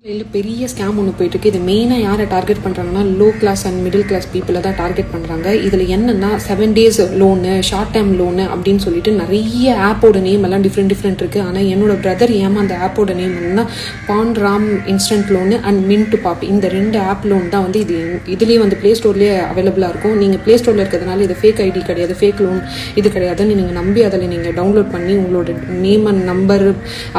பெரிய ஸ்கேம் ஒன்று போயிட்டுருக்கு. இது மெயினாக யாரை டார்கெட் பண்ணுறாங்கன்னா low class and middle class பீப்புளை தான் டார்கெட் பண்ணுறாங்க. இதில் என்னென்னா 7 days loan, short time loan அப்படின்னு சொல்லிட்டு நிறைய ஆப்போட நேம் எல்லாம் டிஃப்ரெண்ட் இருக்குது. ஆனால் என்னோட பிரதர் அந்த ஆப்போட நேம் என்னன்னா பான்ராம் இன்ஸ்டன்ட் லோனு அண்ட் மின் டு பாப். இந்த 2 ஆப் லோன் தான் வந்து இதுலேயே வந்து ப்ளே ஸ்டோர்லேயே அவைலபிளாக இருக்கும். நீங்கள் ப்ளே ஸ்டோரில் இருக்கிறதுனால இது ஃபேக் ஐடி கிடையாது, ஃபேக் லோன் இது கிடையாதுன்னு நீங்கள் நம்பி அதில் நீங்கள் டவுன்லோட் பண்ணி உங்களோட name and number,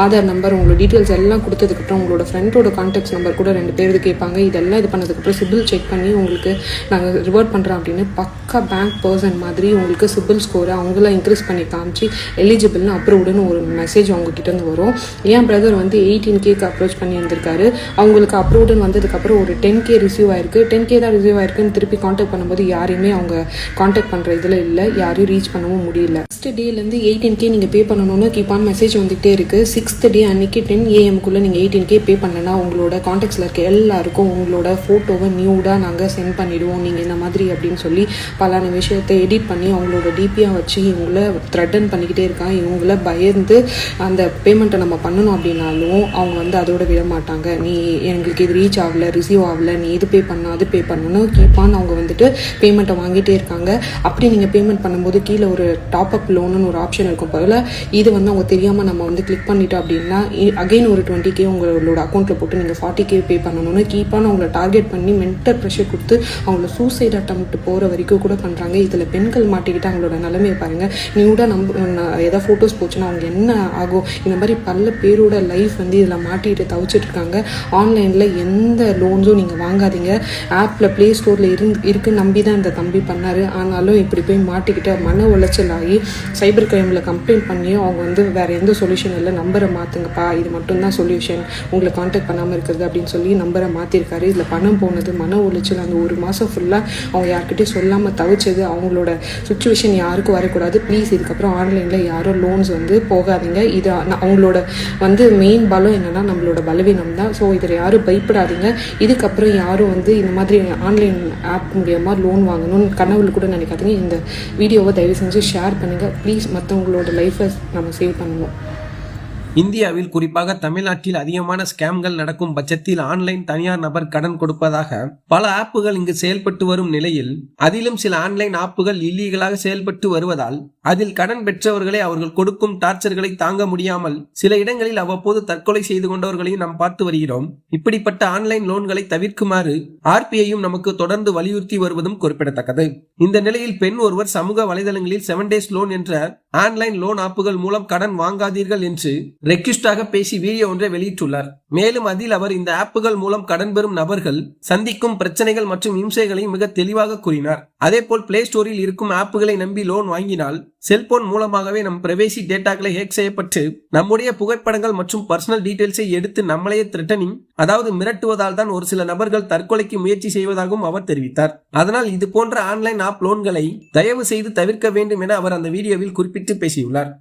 Aadhaar number, உங்களோட டீட்டெயில்ஸ் எல்லாம் கொடுத்ததுக்கப்புறம் உங்களோட ஃப்ரெண்டோட கான்டாக்ட் நம்பர் கூட 2 பேருக்கு கேட்பாங்க. இதெல்லாம் இது பண்ணதுக்கப்புறம் சிபில் செக் பண்ணி உங்களுக்கு நாங்கள் ரிவர்ட் பண்ணுறோம் அப்படின்னு பக்கா பேங்க் பர்சன் மாதிரி உங்களுக்கு சிபில் ஸ்கோரை அவங்கள இன்க்ரீஸ் பண்ணி காமிச்சு எலிஜிபிள்னு அப்ரூவ்டுன்னு ஒரு மெசேஜ் அவங்ககிட்ட இருந்து வரும். என் பிரதர் வந்து 18K அப்ரோச் பண்ணி இருந்திருக்காரு. அவங்களுக்கு அப்ரூவ்டுன்னு வந்ததுக்கப்புறம் ஒரு 10K ரிசீவ் ஆயிருக்கு. 10K தான் ரிசீவ் ஆயிருக்குன்னு திருப்பி கான்டாக்ட் பண்ணும்போது யாரையுமே அவங்க கான்டாக்ட் பண்ணுற இதில் இல்லை, யாரையும் ரீச் பண்ணவும் முடியல. ஃபஸ்ட் டேலேருந்து 18K நீங்கள் பே பண்ணணும்னு கீப்பான் மெசேஜ் வந்துகிட்டே இருக்குது. 6th day அன்னைக்கு 10 AM நீங்கள் 18K பே பண்ணலன்னா உங்களோட கான்டாக்ட்ஸில் இருக்க எல்லாருக்கும் உங்களோட ஃபோட்டோவை நியூடாக நாங்கள் சென்ட் பண்ணிவிடுவோம், நீங்கள் இந்த மாதிரி அப்படின்னு சொல்லி பல விஷயத்தை எடிட் பண்ணி அவங்களோட டிபியாக வச்சு இவங்கள த்ரெட்டன் பண்ணிக்கிட்டே இருக்காங்க. இவங்கள பயந்து அந்த பேமெண்ட்டை நம்ம பண்ணணும் அப்படின்னாலும் அவங்க வந்து அதோட விட மாட்டாங்க. நீ எங்களுக்கு இது ரீச் ஆகலை, ரிசீவ் ஆகலை, நீ இது பே பண்ணணும் அது பே பண்ணணும் கீப்பான்னு அவங்க வந்துட்டு பேமெண்ட்டை வாங்கிட்டே இருக்காங்க. அப்படி நீங்கள் பேமெண்ட் பண்ணும்போது கீழே ஒரு டாப் அப் லோனுன்னு ஒரு ஆப்ஷன் இருக்கும். போல இது வந்து அவங்க தெரியாமல் நம்ம வந்து கிளிக் பண்ணிட்டோம் அப்படின்னா அகைன் ஒரு 20K உங்களோட அக்கௌண்ட்டில் போட்டு நீங்கள் 40K பே பண்ணணும்னு கீப்பான அவங்கள டார்கெட் பண்ணி மென்டல் ப்ரெஷர் கொடுத்து அவங்கள சூசைட் அட்டெம்ப்ட் போகிற வரைக்கும் கூட பண்ணுறாங்க. இதில் பெண்கள் மாட்டிக்கிட்டு அவங்களோட நிலைமையை பாருங்கள். நியூடாக ஏதாவது ஃபோட்டோஸ் போச்சுன்னா அவங்க என்ன ஆகும்? இந்த மாதிரி பல பேரோட லைஃப் வந்து இதில் மாட்டிட்டு தவிச்சிட்டு இருக்காங்க. ஆன்லைனில் எந்த லோன்ஸும் நீங்கள் வாங்காதீங்க. ஆப்பில் ப்ளே ஸ்டோரில் இருக்குன்னு நம்பி தான் இந்த தம்பி பண்ணார். ஆனாலும் இப்படி போய் மாட்டிக்கிட்டு மன உளைச்சல் ஆகி சைபர் கிரைமில் கம்ப்ளைண்ட் பண்ணி அவங்க வந்து வேறு எந்த சொல்யூஷன் இல்லை, நம்பரை மாற்றுங்கப்பா, இது மட்டும்தான் சொல்யூஷன், உங்களை கான்டாக்ட் பண்ணாமல் இருக்கிறது அப்படின்னு சொல்லி நம்பரை மாற்றிருக்காரு. இதில் பணம் போனது, மன உளைச்சல், அந்த ஒரு மாதம் ஃபுல்லாக அவங்க யார்கிட்டையும் சொல்லாமல் தவிச்சது. அவங்களோட சுச்சுவேஷன் யாருக்கும் வரக்கூடாது. ப்ளீஸ் இதுக்கப்புறம் ஆன்லைனில் யாரும் லோன்ஸ் வந்து போகாதீங்க. இது அவங்களோட வந்து மெயின் பலம் என்னென்னா நம்மளோட பலவீனம் தான். ஸோ இதில் யாரும் பயப்படாதீங்க. இதுக்கப்புறம் யாரும் வந்து இந்த மாதிரி ஆன்லைன் ஆப் மூலியமாக லோன் வாங்கணும்னு கனவுல கூட நினைக்காதீங்க. இந்த வீடியோவை தயவு செஞ்சு ஷேர் பண்ணுங்கள் ப்ளீஸ். மற்றவங்களோட லைஃப்பை நம்ம சேவ் பண்ணுவோம். இந்தியாவில் குறிப்பாக தமிழ்நாட்டில் அதிகமான ஸ்கேம்கள் நடக்கும் பட்சத்தில் ஆன்லைன் தனியார் நபர் கடன் கொடுப்பதாக பல ஆப்புகள் இங்கு செயல்பட்டு வரும் நிலையில் அதிலும் சில ஆன்லைன் ஆப்புகள் இல்லீகலாக செயல்பட்டு வருவதால் அதில் கடன் பெற்றவர்களை அவர்கள் கொடுக்கும் டார்ச்சர்களை தாங்க முடியாமல் சில இடங்களில் அவ்வப்போது தற்கொலை செய்து கொண்டவர்களையும் நாம் பார்த்து வருகிறோம். இப்படிப்பட்ட ஆன்லைன் லோன்களை தவிர்க்குமாறு RBIயும் நமக்கு தொடர்ந்து வலியுறுத்தி வருவதும் குறிப்பிடத்தக்கது. இந்த நிலையில் பெண் ஒருவர் சமூக வலைதளங்களில் 7 days லோன் என்ற ஆன்லைன் லோன் ஆப்புகள் மூலம் கடன் வாங்காதீர்கள் என்று ரெக்வெஸ்டாக பேசி வீடியோ ஒன்றை வெளியிட்டுள்ளார். மேலும் அதில் அவர் இந்த ஆப்புகள் மூலம் கடன் பெறும் நபர்கள் சந்திக்கும் பிரச்சனைகள் மற்றும் இம்சைகளை மிக தெளிவாக கூறினார். அதேபோல் பிளே ஸ்டோரில் இருக்கும் ஆப்புகளை நம்பி லோன் வாங்கினால் செல்போன் மூலமாகவே நம் பிரைவேசி டேட்டாக்களை ஹேக் செய்யப்பட்டு நம்முடைய புகைப்படங்கள் மற்றும் பர்சனல் டீடைல்ஸை எடுத்து நம்மளையே த்ரெட்டனிங், அதாவது மிரட்டுவதால் தான் ஒரு சில நபர்கள் தற்கொலைக்கு முயற்சி செய்வதாகவும் அவர் தெரிவித்தார். அதனால் இது போன்ற ஆன்லைன் ஆப் லோன்களை தயவு செய்து தவிர்க்க வேண்டும் என அவர் அந்த வீடியோவில் குறிப்பிட்டு பேசியுள்ளார்.